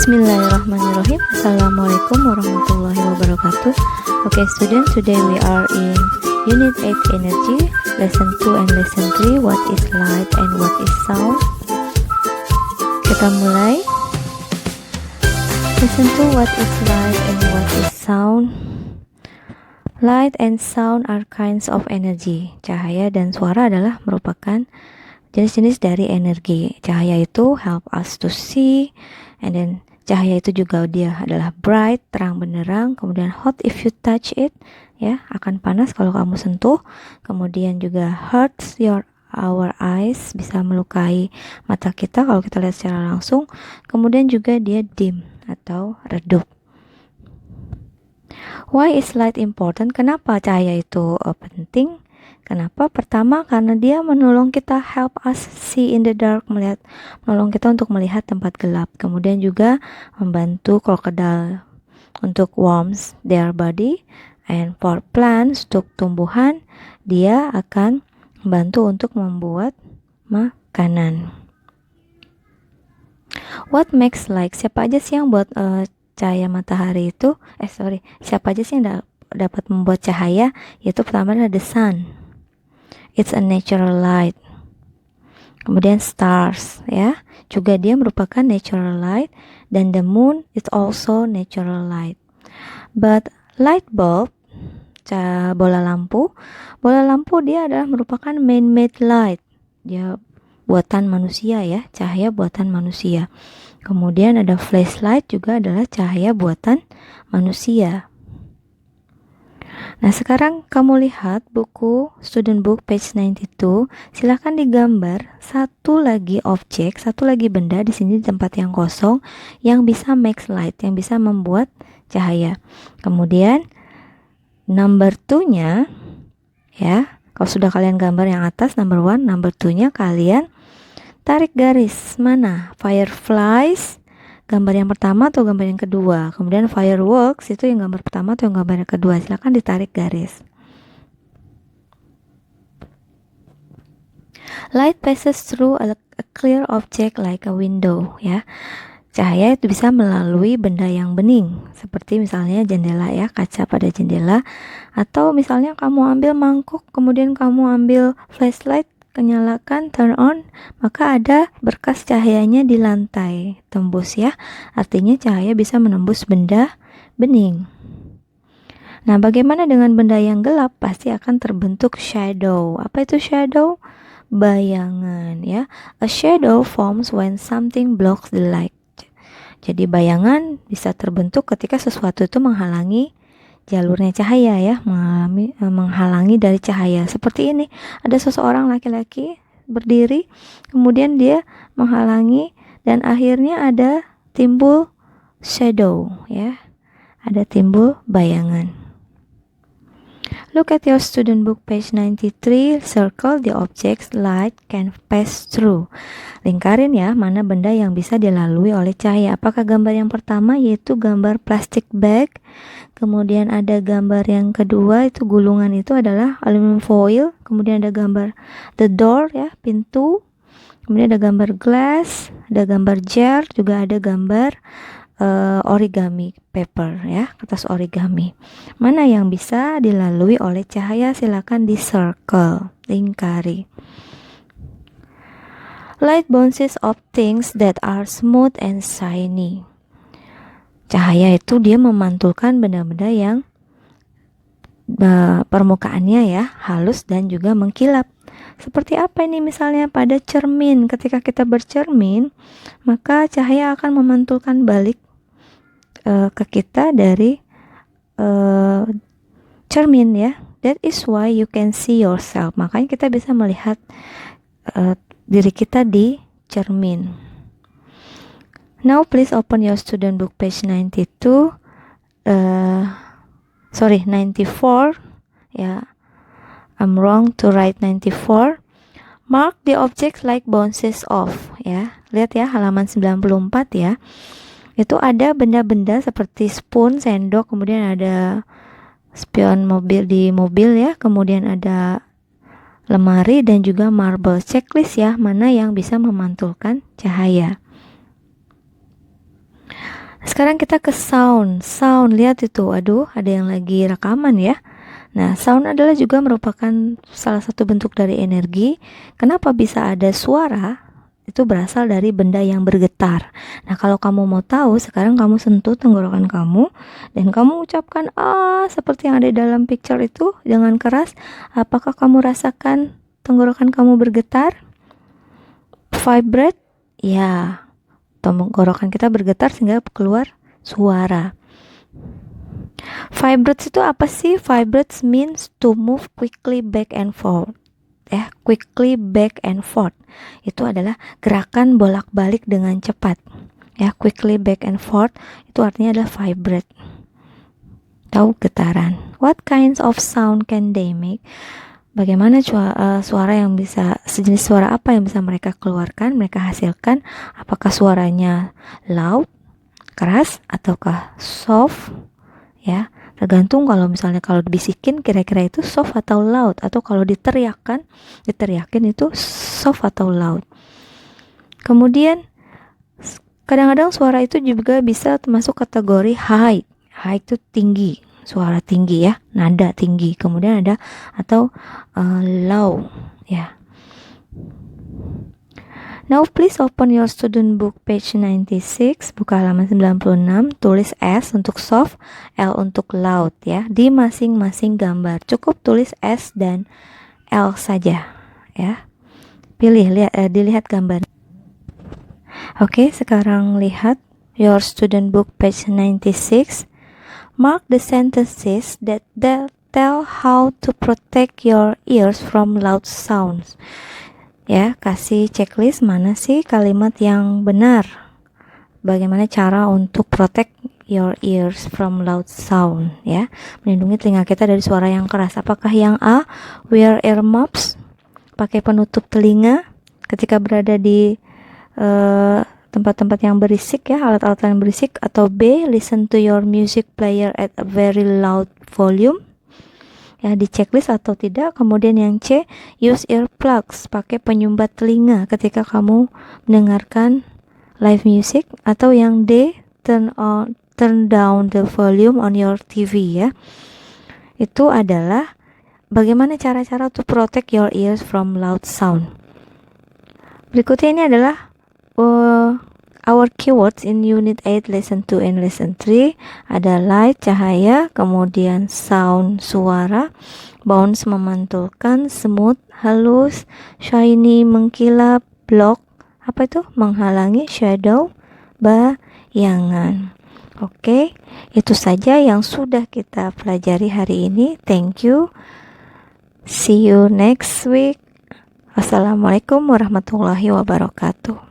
Bismillahirrahmanirrahim. Assalamualaikum warahmatullahi wabarakatuh. Okay student, today we are in Unit 8 Energy, Lesson 2 and Lesson 3, What is light and what is sound. Kita mulai. Lesson 2, What is light and what is sound. Light and sound are kinds of energy. Cahaya dan suara adalah merupakan jenis-jenis dari energi. Cahaya itu help us to see, and then cahaya itu juga dia adalah bright, terang benderang, kemudian hot if you touch it, ya, akan panas kalau kamu sentuh. Kemudian juga hurts our eyes, bisa melukai mata kita kalau kita lihat secara langsung. Kemudian juga dia dim atau redup. Why is light important? Kenapa cahaya itu penting? Kenapa? Pertama, karena dia menolong kita, help us see in the dark, menolong kita untuk melihat tempat gelap. Kemudian juga membantu krokodil untuk warms their body, and for plants, untuk tumbuhan, dia akan membantu untuk membuat makanan. What makes light? Siapa aja sih yang buat cahaya matahari itu? Siapa aja sih yang dapat membuat cahaya? Yaitu pertama adalah the sun. It's a natural light. Kemudian stars, ya, juga dia merupakan natural light, dan the moon is also natural light. But light bulb, bola lampu dia adalah merupakan man-made light. Dia buatan manusia, ya, cahaya buatan manusia. Kemudian ada flashlight, juga adalah cahaya buatan manusia. Nah, sekarang kamu lihat buku student book page 92. Silakan digambar satu lagi objek, satu lagi benda di sini di tempat yang kosong yang bisa make light, yang bisa membuat cahaya. Kemudian number 2-nya, ya, kalau sudah kalian gambar yang atas number 1, number 2-nya kalian tarik garis. Mana? Fireflies, gambar yang pertama atau gambar yang kedua. Kemudian fireworks, itu yang gambar pertama atau yang gambar yang kedua. Silakan ditarik garis. Light passes through a clear object like a window, ya. Cahaya itu bisa melalui benda yang bening, seperti misalnya jendela, ya, kaca pada jendela. Atau misalnya kamu ambil mangkuk, kemudian kamu ambil flashlight, nyalakan, turn on, maka ada berkas cahayanya di lantai, tembus, ya. Artinya cahaya bisa menembus benda bening. Nah, bagaimana dengan benda yang gelap? Pasti akan terbentuk shadow. Apa itu shadow? Bayangan, ya. A shadow forms when something blocks the light. Jadi bayangan bisa terbentuk ketika sesuatu itu menghalangi jalurnya cahaya, ya, menghalangi dari cahaya. Seperti ini, ada seseorang laki-laki berdiri, kemudian dia menghalangi, dan akhirnya ada timbul shadow, ya, ada timbul bayangan. Look at your student book page 93. Circle the objects light can pass through. Lingkarin, ya, mana benda yang bisa dilalui oleh cahaya. Apakah gambar yang pertama, yaitu gambar plastic bag. Kemudian ada gambar yang kedua, itu gulungan itu adalah aluminium foil. Kemudian ada gambar the door, ya, pintu. Kemudian ada gambar glass, ada gambar jar, juga ada gambar origami paper, ya, kertas origami. Mana yang bisa dilalui oleh cahaya? Silakan di circle, lingkari. Light bounces off things that are smooth and shiny. Cahaya itu dia memantulkan benda-benda yang permukaannya, ya, halus dan juga mengkilap. Seperti apa ini? Misalnya pada cermin, ketika kita bercermin, maka cahaya akan memantulkan balik ke kita dari cermin, ya. That is why you can see yourself. Makanya kita bisa melihat diri kita di cermin. Now please open your student book page 94, ya. I'm wrong to write 94. Mark the objects like bounces off, ya. Lihat, ya, halaman 94, ya. Itu ada benda-benda seperti spoon, sendok, kemudian ada spion mobil di mobil, ya. Kemudian ada lemari dan juga marble. Checklist, ya, mana yang bisa memantulkan cahaya. Sekarang kita ke sound. Sound, lihat itu, aduh, ada yang lagi rekaman ya. Nah, sound adalah juga merupakan salah satu bentuk dari energi. Kenapa bisa ada suara? Itu berasal dari benda yang bergetar. Nah, kalau kamu mau tahu, sekarang kamu sentuh tenggorokan kamu dan kamu ucapkan seperti yang ada dalam picture itu dengan keras. Apakah kamu rasakan tenggorokan kamu bergetar? Vibrate? Ya, tenggorokan kita bergetar sehingga keluar suara. Vibrates itu apa sih? Vibrates means to move quickly back and forth. Quickly back and forth. Itu adalah gerakan bolak-balik dengan cepat. Quickly back and forth itu artinya adalah vibrate. Tahu, getaran. What kinds of sound can they make? Bagaimana suara yang bisa, sejenis suara apa yang bisa mereka keluarkan, mereka hasilkan? Apakah suaranya loud, keras, ataukah soft? Ya, tergantung kalau misalnya kalau dibisikin kira-kira itu soft atau loud, atau kalau diteriakin itu soft atau loud. Kemudian kadang-kadang suara itu juga bisa termasuk kategori high. High itu tinggi, suara tinggi ya, nada tinggi. Kemudian ada atau low ya. Now please open your student book page 96, buka halaman 96, tulis S untuk soft, L untuk loud ya, di masing-masing gambar. Cukup tulis S dan L saja ya. Dilihat gambar. Oke, sekarang lihat your student book page 96. Mark the sentences that tell how to protect your ears from loud sounds. Ya, kasih checklist mana sih kalimat yang benar. Bagaimana cara untuk protect your ears from loud sound ya, melindungi telinga kita dari suara yang keras. Apakah yang A, wear earmuffs, pakai penutup telinga ketika berada di tempat-tempat yang berisik ya, alat-alat yang berisik. Atau B, listen to your music player at a very loud volume ya, di checklist atau tidak. Kemudian yang C, use earplugs, pakai penyumbat telinga ketika kamu mendengarkan live music. Atau yang D, turn down the volume on your TV ya. Itu adalah bagaimana cara-cara to protect your ears from loud sound. Berikutnya ini adalah our keywords in unit 8 lesson 2 and lesson 3. Ada light, cahaya, kemudian sound, suara, bounce, memantulkan, smooth, halus, shiny, mengkilap, block, apa itu? Menghalangi, shadow, bayangan. Oke, itu saja yang sudah kita pelajari hari ini. Thank you. See you next week. Wassalamualaikum warahmatullahi wabarakatuh.